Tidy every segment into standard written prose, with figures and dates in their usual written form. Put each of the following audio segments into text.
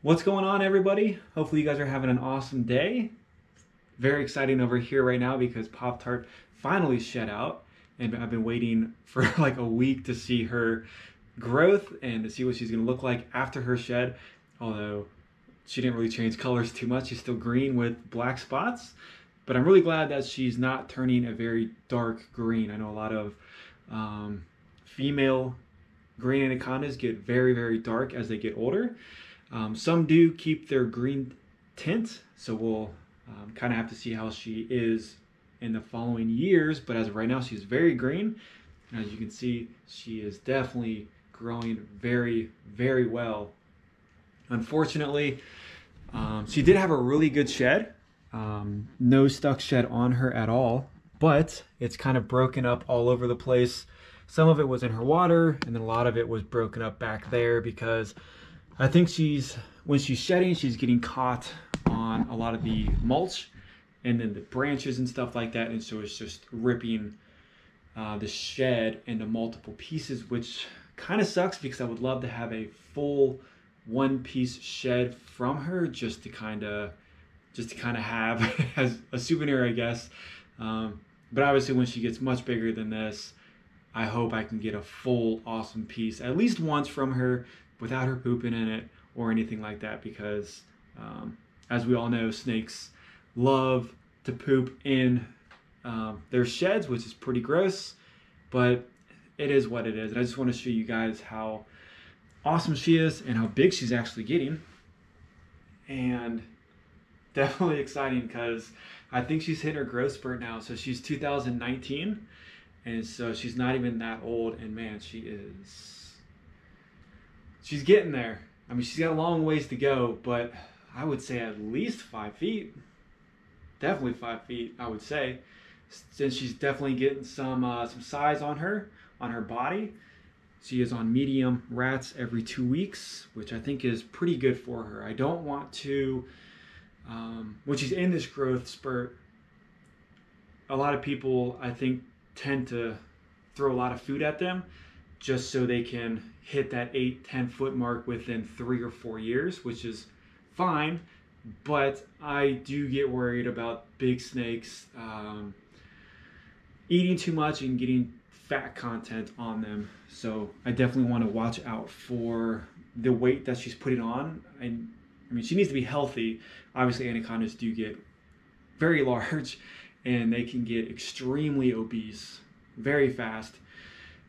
What's going on, everybody? Hopefully you guys are having an awesome day. Very exciting over here right now because Pop-Tart finally shed out, and I've been waiting for like a week to see her growth and to see what she's going to look like after her shed. Although she didn't really change colors too much. She's still green with black spots, but I'm really glad that she's not turning a very dark green. I know a lot of female green anacondas get very, very dark as they get older. Some do keep their green tint, so we'll kind of have to see how she is in the following years, but as of right now she's very green, and as you can see she is definitely growing very, very well. Unfortunately, she did have a really good shed, no stuck shed on her at all, but it's kind of broken up all over the place. Some of it was in her water, and then a lot of it was broken up back there because I think when she's shedding, she's getting caught on a lot of the mulch and then the branches and stuff like that. And so it's just ripping the shed into multiple pieces, which kind of sucks because I would love to have a full one-piece shed from her just to kind of have as a souvenir, I guess. But obviously when she gets much bigger than this, I hope I can get a full awesome piece at least once from her without her pooping in it or anything like that, because as we all know, snakes love to poop in their sheds, which is pretty gross, but it is what it is. And I just want to show you guys how awesome she is and how big she's actually getting. And definitely exciting because I think she's hit her growth spurt now. So she's 2019, and so she's not even that old, and man, she's getting there. I mean, she's got a long ways to go, but I would say at least 5 feet. Definitely 5 feet, I would say. Since she's definitely getting some size on her body. She is on medium rats every 2 weeks, which I think is pretty good for her. I don't want to, when she's in this growth spurt, a lot of people, I think, tend to throw a lot of food at them just so they can hit that 8-10 foot mark within 3 or 4 years, which is fine, but I do get worried about big snakes eating too much and getting fat content on them. So I definitely want to watch out for the weight that she's putting on. And I mean, she needs to be healthy. Obviously anacondas do get very large and they can get extremely obese very fast.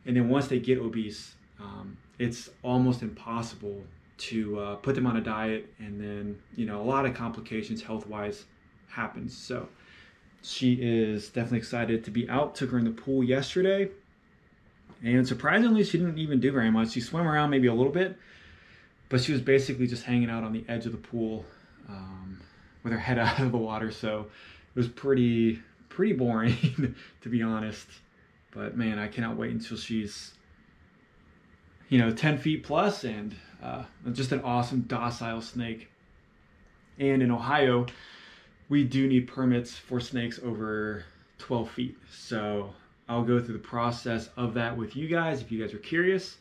And then once they get obese, it's almost impossible to put them on a diet, and then, you know, a lot of complications health-wise happens. So she is definitely excited to be out. Took her in the pool yesterday, and surprisingly she didn't even do very much. She swam around maybe a little bit, but she was basically just hanging out on the edge of the pool with her head out of the water. So it was pretty boring to be honest. But man, I cannot wait until she's, you know, 10 feet plus and just an awesome docile snake. And in Ohio, we do need permits for snakes over 12 feet. So I'll go through the process of that with you guys if you guys are curious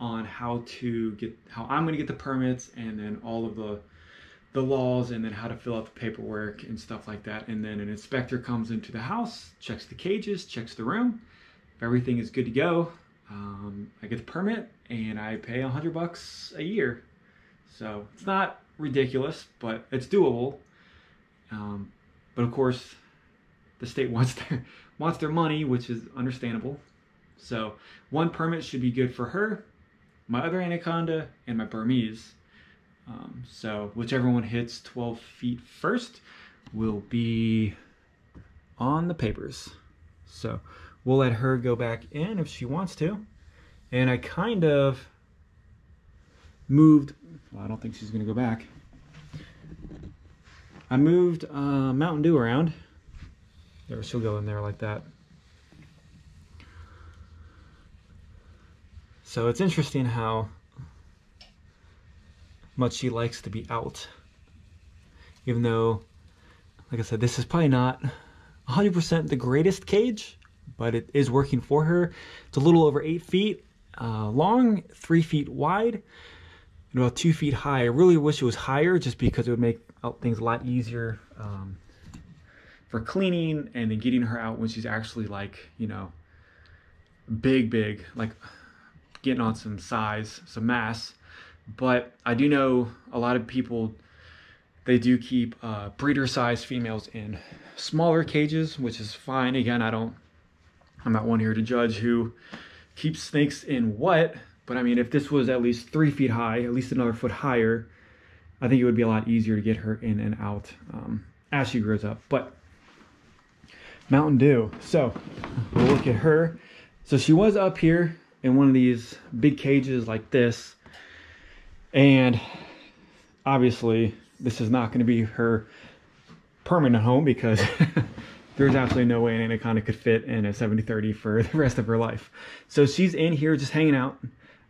on how I'm going to get the permits, and then all of the laws, and then how to fill out the paperwork and stuff like that. And then an inspector comes into the house, checks the cages, checks the room. If everything is good to go, I get the permit and I pay $100 a year. So it's not ridiculous, but it's doable. But of course, the state wants their money, which is understandable. So one permit should be good for her, my other anaconda, and my Burmese. So whichever one hits 12 feet first will be on the papers. So we'll let her go back in if she wants to. And I kind of moved, well, I don't think she's going to go back. I moved Mountain Dew around. There, she'll go in there like that. So it's interesting how much she likes to be out. Even though, like I said, this is probably not 100% the greatest cage, but it is working for her. It's a little over 8 feet long, 3 feet wide. and about 2 feet high. I really wish it was higher just because it would make things a lot easier for cleaning and then getting her out when she's actually like, you know, big, like getting on some size, some mass. But I do know a lot of people, they do keep breeder size females in smaller cages, which is fine. Again, I'm not one here to judge who keeps snakes in what, but I mean, if this was at least 3 feet high, at least another foot higher, I think it would be a lot easier to get her in and out as she grows up. But Mountain Dew. So we'll look at her. So she was up here in one of these big cages like this. And obviously this is not going to be her permanent home because there's absolutely no way an anaconda could fit in a 70-30 for the rest of her life. So she's in here just hanging out.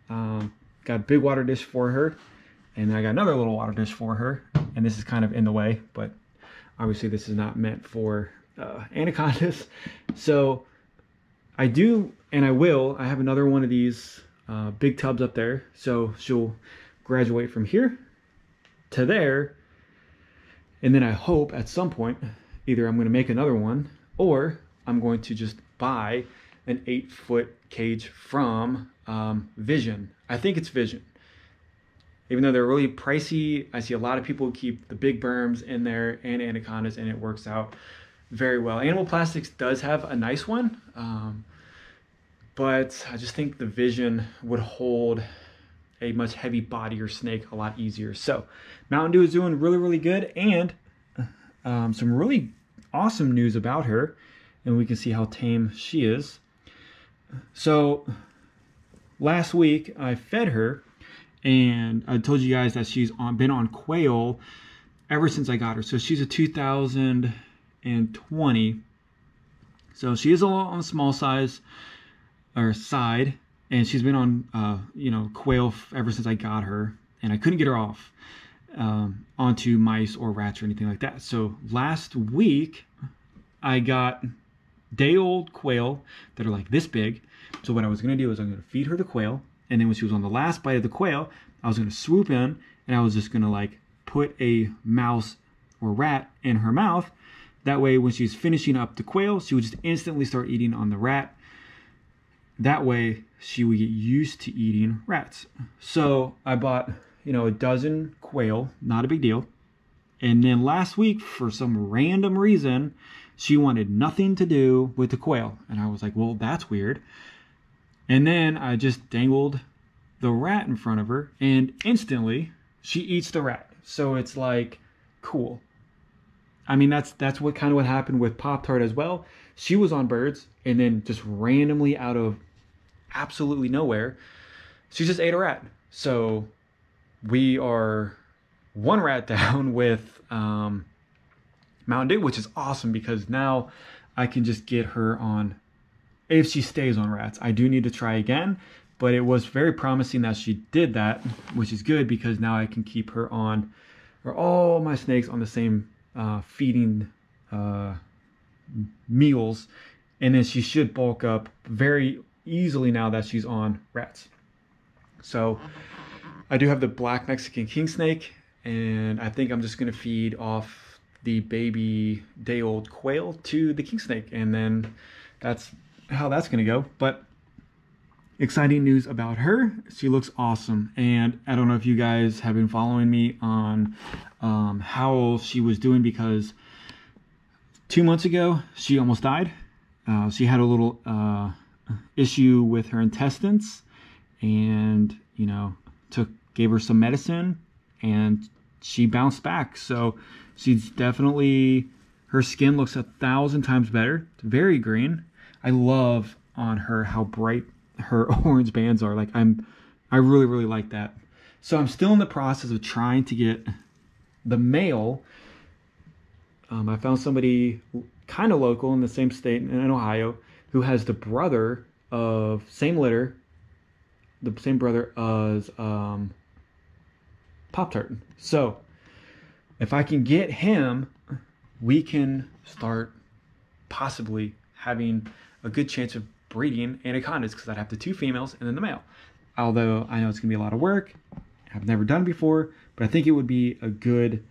Got a big water dish for her. And then I got another little water dish for her. And this is kind of in the way, but obviously this is not meant for anacondas. So I do, and I will, I have another one of these big tubs up there. So she'll graduate from here to there. And then I hope at some point, either I'm going to make another one or I'm going to just buy an 8-foot cage from Vision. I think it's Vision. Even though they're really pricey, I see a lot of people keep the big berms in there and anacondas, and it works out very well. Animal Plastics does have a nice one, but I just think the Vision would hold a much heavy bodier snake a lot easier. So Mountain Dew is doing really good, and some really awesome news about her, and we can see how tame she is. So last week I fed her, and I told you guys that she's been on quail ever since I got her. So she's a 2020. So she is a little on the small size or side, and she's been on you know, quail ever since I got her, and I couldn't get her off onto mice or rats or anything like that. So last week I got day-old quail that are like this big. So what I was going to do is I'm going to feed her the quail, and then when she was on the last bite of the quail, I was going to swoop in and I was just going to like put a mouse or rat in her mouth. That way when she's finishing up the quail, she would just instantly start eating on the rat. That way she would get used to eating rats. So I bought, you know, a dozen quail, not a big deal. And then last week, for some random reason, she wanted nothing to do with the quail. And I was like, well, that's weird. And then I just dangled the rat in front of her, and instantly she eats the rat. So it's like, cool. I mean, that's what happened with Pop-Tart as well. She was on birds, and then just randomly out of absolutely nowhere, she just ate a rat. So we are one rat down with Mountain Dew, which is awesome because now I can just get her on, if she stays on rats. I do need to try again, but it was very promising that she did that, which is good because now I can keep her on, or all my snakes on the same feeding meals, and then she should bulk up very easily now that she's on rats. So I do have the black Mexican king snake, and I think I'm just going to feed off the baby day-old quail to the king snake, and then that's how that's going to go. But exciting news about her. She looks awesome, and I don't know if you guys have been following me on how she was doing, because 2 months ago she almost died. She had a little issue with her intestines, and you know, gave her some medicine, and she bounced back. So she's definitely, her skin looks 1,000 times better. It's very green. I love on her how bright her orange bands are. Like I really like that. So I'm still in the process of trying to get the male. I found somebody kind of local in the same state in Ohio who has the brother of same litter, the same brother as Pop-Tart. So if I can get him, we can start possibly having a good chance of breeding anacondas, because I'd have the 2 females and then the male. Although I know it's gonna be a lot of work, have never done before, but I think it would be a good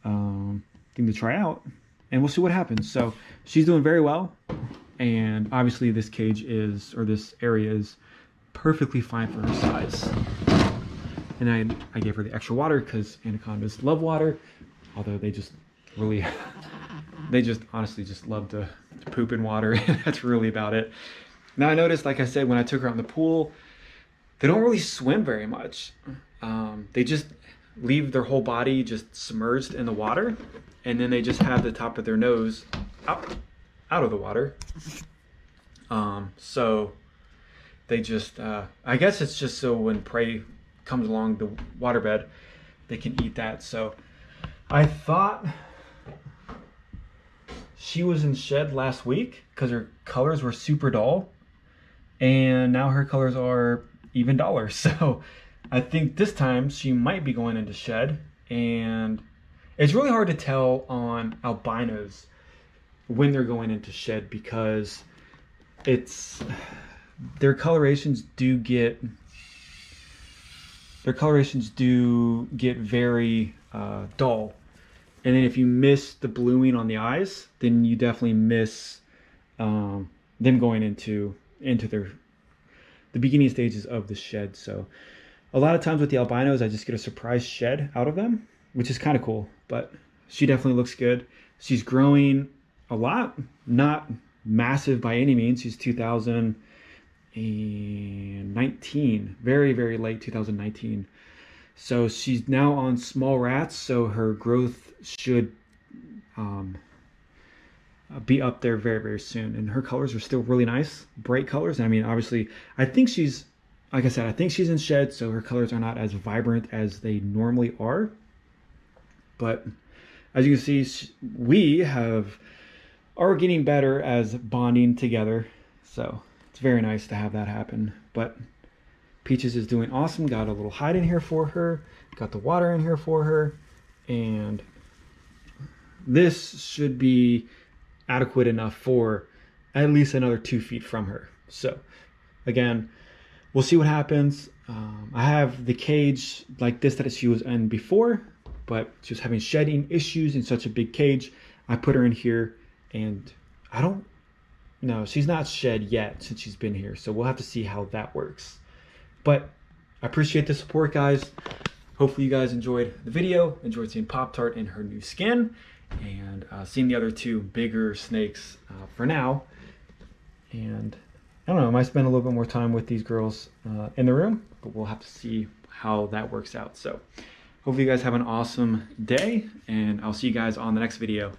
thing to try out, and we'll see what happens. So she's doing very well, and obviously this cage is, or this area is perfectly fine for her size. And I gave her the extra water because anacondas love water, although they just really, they just honestly just love to poop in water. That's really about it. Now I noticed, like I said, when I took her out in the pool, they don't really swim very much. They just leave their whole body just submerged in the water, and then they just have the top of their nose out of the water. So they just, I guess it's just so when prey comes along the waterbed, they can eat that. So I thought she was in shed last week because her colors were super dull, and now her colors are even duller. So I think this time she might be going into shed, and it's really hard to tell on albinos when they're going into shed because it's, their colorations do get very dull. And then if you miss the bluing on the eyes, then you definitely miss them going into the beginning stages of the shed. So a lot of times with the albinos, I just get a surprise shed out of them, which is kind of cool. But she definitely looks good. She's growing a lot, not massive by any means. She's 2019, very, very late 2019. So she's now on small rats, so her growth should be up there very, very soon. And her colors are still really nice, bright colors. And I mean, obviously, I think she's, like I said, I think she's in shed, so her colors are not as vibrant as they normally are. But as you can see, we are getting better as bonding together. So it's very nice to have that happen. But Peaches is doing awesome. Got a little hide in here for her. Got the water in here for her. And this should be adequate enough for at least another 2 feet from her. So again, we'll see what happens. I have the cage like this that she was in before, but she was having shedding issues in such a big cage. I put her in here, and I don't know, she's not shed yet since she's been here. So we'll have to see how that works. But I appreciate the support, guys. Hopefully you guys enjoyed the video, enjoyed seeing Pop-Tart in her new skin, and seeing the other two bigger snakes for now. And I don't know, I might spend a little bit more time with these girls in the room, but we'll have to see how that works out. So hopefully you guys have an awesome day, and I'll see you guys on the next video.